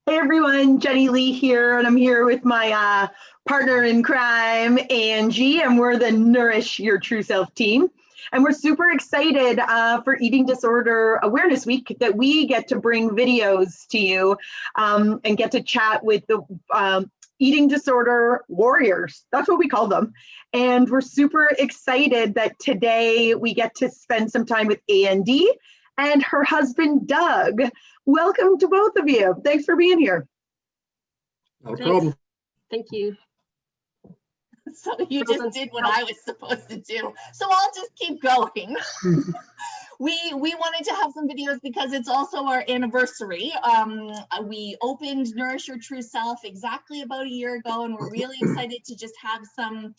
Hey everyone, Jenny Lee here, and I'm here with my partner in crime, Angie, and we're the Nourish Your True Self team. And we're super excited for Eating Disorder Awareness Week that we get to bring videos to you and get to chat with the eating disorder warriors. That's what we call them. And we're super excited that today we get to spend some time with Andi and her husband, Doug. Welcome to both of you. Thanks for being here. No problem. Thank you. So you just did what I was supposed to do. So I'll just keep going. We wanted to have some videos because it's also our anniversary. We opened Nourish Your True Self exactly about a year ago, and we're really excited to just have some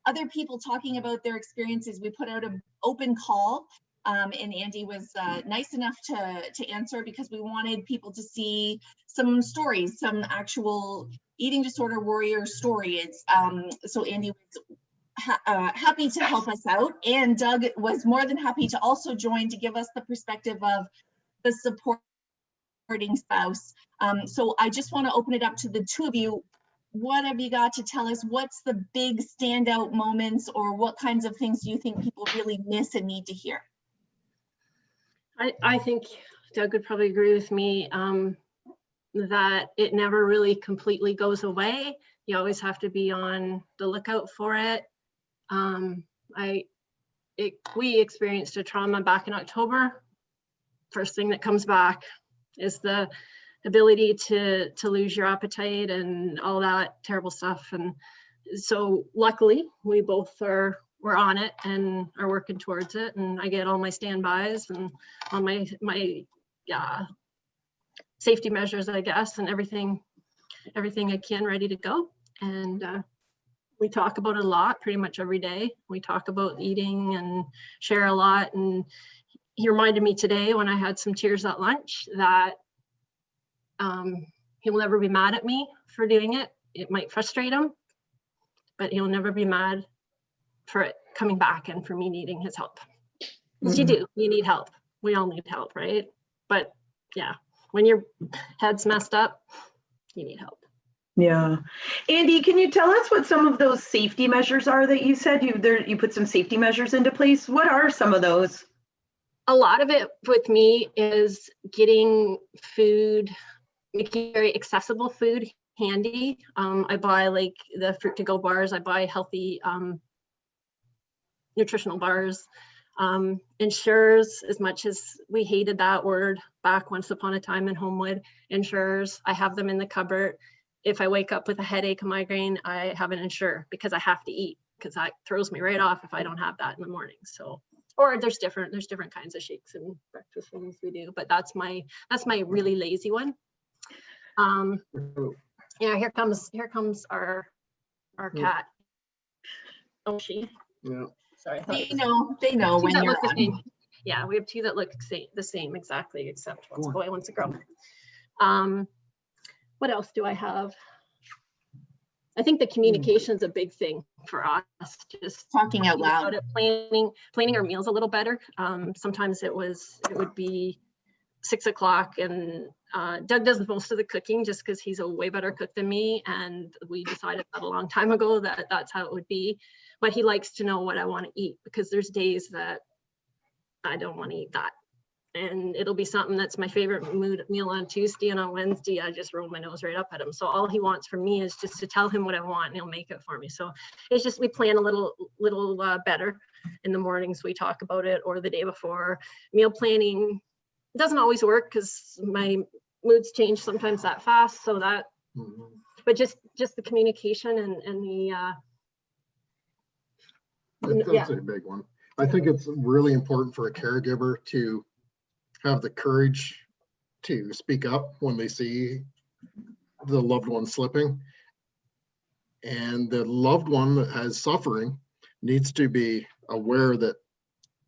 other people talking about their experiences. We put out an open call. And Andi was nice enough to answer because we wanted people to see some stories, some actual eating disorder warrior stories. So Andi was happy to help us out, and Doug was more than happy to also join to give us the perspective of the supporting spouse. So I just want to open it up to the two of you. What have you got to tell us? What's the big standout moments, or what kinds of things do you think people really miss and need to hear? I think Doug would probably agree with me that it never really completely goes away. You always have to be on the lookout for it. We experienced a trauma back in October. First thing that comes back is the ability to lose your appetite and all that terrible stuff. And so luckily we both we're on it and are working towards it, and I get all my standbys and all my safety measures, I guess, and everything I can ready to go. And we talk about it a lot, pretty much every day. We talk about eating and share a lot. And he reminded me today when I had some tears at lunch that he will never be mad at me for doing it. It might frustrate him, but he'll never be mad for it coming back and for me needing his help. Because you need help. We all need help, right? But yeah, when your head's messed up, you need help. Yeah. Andi, can you tell us what some of those safety measures are that you said you put some safety measures into place? What are some of those? A lot of it with me is getting food, making very accessible food handy. I buy like the fruit to go bars. I buy healthy nutritional bars. Ensures, as much as we hated that word back once upon a time in Homewood, ensures I have them in the cupboard. If I wake up with a headache, a migraine, I have an Ensure because I have to eat, because that throws me right off if I don't have that in the morning. So, or there's different kinds of shakes and breakfast things we do, but that's my really lazy one. Yeah, here comes our cat. Oh, Yeah. Sorry. They know when you're on. Yeah, we have two that look the same exactly, except one's a boy, one's a girl. What else do I have? I think the communication is a big thing for us. Just talking out loud, planning our meals a little better. Sometimes it would be 6 o'clock, and Doug does most of the cooking just because he's a way better cook than me, and we decided that a long time ago that that's how it would be. But he likes to know what I want to eat, because there's days that I don't want to eat that, and it'll be something that's my favorite meal on Tuesday, and on Wednesday I just roll my nose right up at him. So all he wants from me is just to tell him what I want, and he'll make it for me. So it's just, we plan a little better in the mornings. We talk about it, or the day before. Meal planning doesn't always work because my moods change sometimes that fast. So that, but just the communication and the that's a big one. I think it's really important for a caregiver to have the courage to speak up when they see the loved one slipping, and the loved one that has suffering needs to be aware that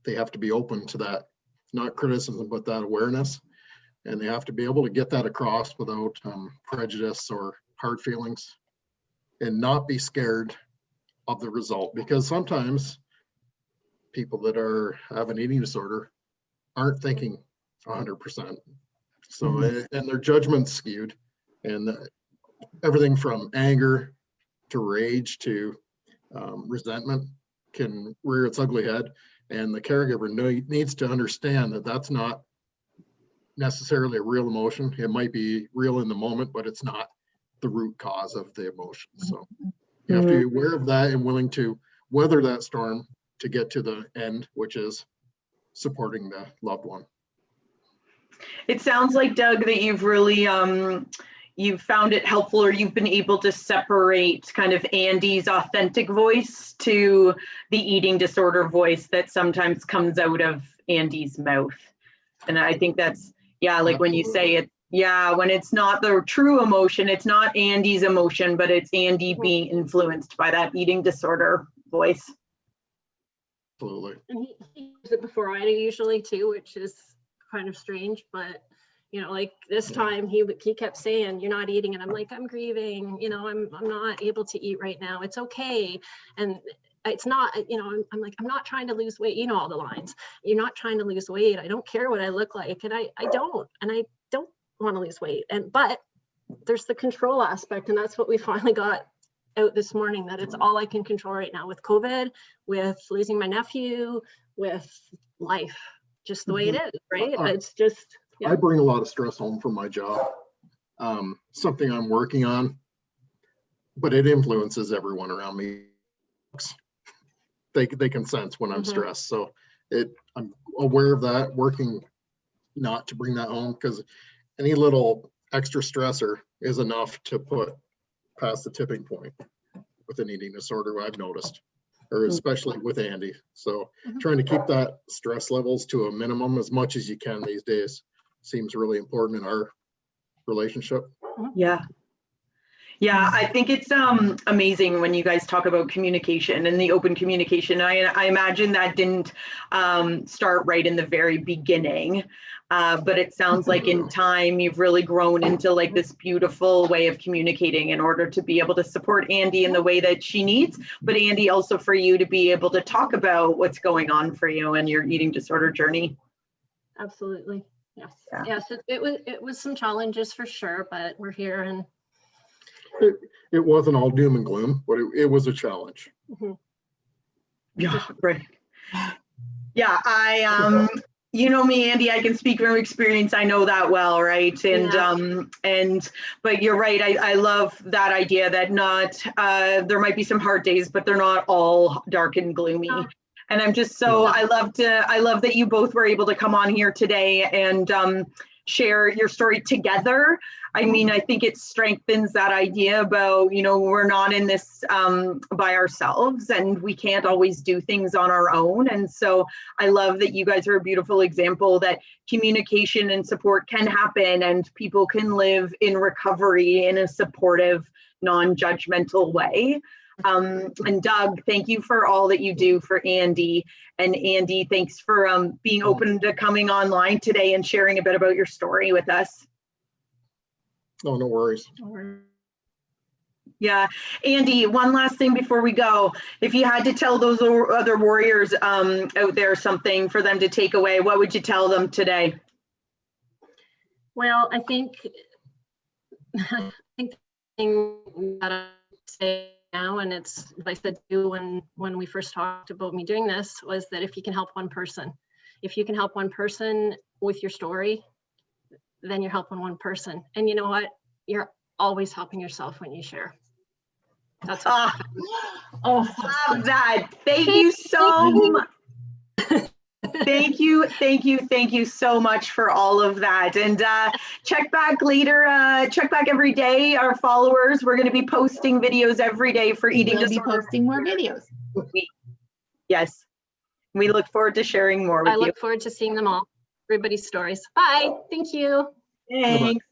they have to be open to that, not criticism, but that awareness. And they have to be able to get that across without prejudice or hard feelings, and not be scared of the result, because sometimes people that have an eating disorder aren't thinking 100%. So, and their judgment's skewed. And everything from anger to rage to resentment can rear its ugly head. And the caregiver needs to understand that that's not necessarily a real emotion. It might be real in the moment, but it's not the root cause of the emotion. So you have to be aware of that and willing to weather that storm to get to the end, which is supporting the loved one. It sounds like, Doug, that you've really you've found it helpful, or you've been able to separate kind of Andi's authentic voice to the eating disorder voice that sometimes comes out of Andi's mouth. And I think that's, yeah, like when you say it, yeah, when it's not the true emotion, it's not Andi's emotion, but it's Andi being influenced by that eating disorder voice. Absolutely. And he does it before I do usually too, which is kind of strange, but you know, like this time he kept saying, "You're not eating," and I'm like, "I'm grieving, you know, I'm not able to eat right now. It's okay." And it's not, you know, I'm like, "I'm not trying to lose weight." You know, all the lines. "You're not trying to lose weight. I don't care what I look like." And I don't want to lose weight. But there's the control aspect, and that's what we finally got out this morning, that it's all I can control right now with COVID, with losing my nephew, with life, just the way it is, right? It's just, yeah. I bring a lot of stress home from my job, something I'm working on, but it influences everyone around me. They can sense when I'm stressed. So I'm aware of that, working not to bring that home, because any little extra stressor is enough to put past the tipping point with an eating disorder, I've noticed, or especially with Andi. So trying to keep that stress levels to a minimum as much as you can these days seems really important in our relationship. Yeah. Yeah, I think it's amazing when you guys talk about communication and the open communication. I imagine that didn't start right in the very beginning, but it sounds like in time you've really grown into like this beautiful way of communicating in order to be able to support Andi in the way that she needs, but Andi also for you to be able to talk about what's going on for you and your eating disorder journey. Absolutely. Yes. Yeah. Yes. It was some challenges for sure, but we're here, and it wasn't all doom and gloom, but it was a challenge. Yeah, right. Yeah, you know me, Andi, I can speak from experience. I know that well, right? And but you're right. I love that idea that not there might be some hard days, but they're not all dark and gloomy. Yeah. And I'm just so I love that you both were able to come on here today and share your story together. I mean, I think it strengthens that idea about, you know, we're not in this by ourselves, and we can't always do things on our own. And so I love that you guys are a beautiful example that communication and support can happen, and people can live in recovery in a supportive, non-judgmental way. And Doug, thank you for all that you do for Andi. And Andi, thanks for being open to coming online today and sharing a bit about your story with us. Oh, no worries. Yeah. Andi, one last thing before we go. If you had to tell those other warriors out there something for them to take away, what would you tell them today? Well, I think the thing that I say now, and it's like I said to you when we first talked about me doing this, was that if you can help one person with your story, then you're helping one person. And you know what? You're always helping yourself when you share. That's what love that. Thank you so much. Thank you so much for all of that. And check back later, check back every day. Our followers, we're going to be posting videos every day for eating disorder. We'll be posting more videos. Yes. We look forward to sharing more with you. I look forward to seeing them all, everybody's stories. Bye. Thank you. Thanks.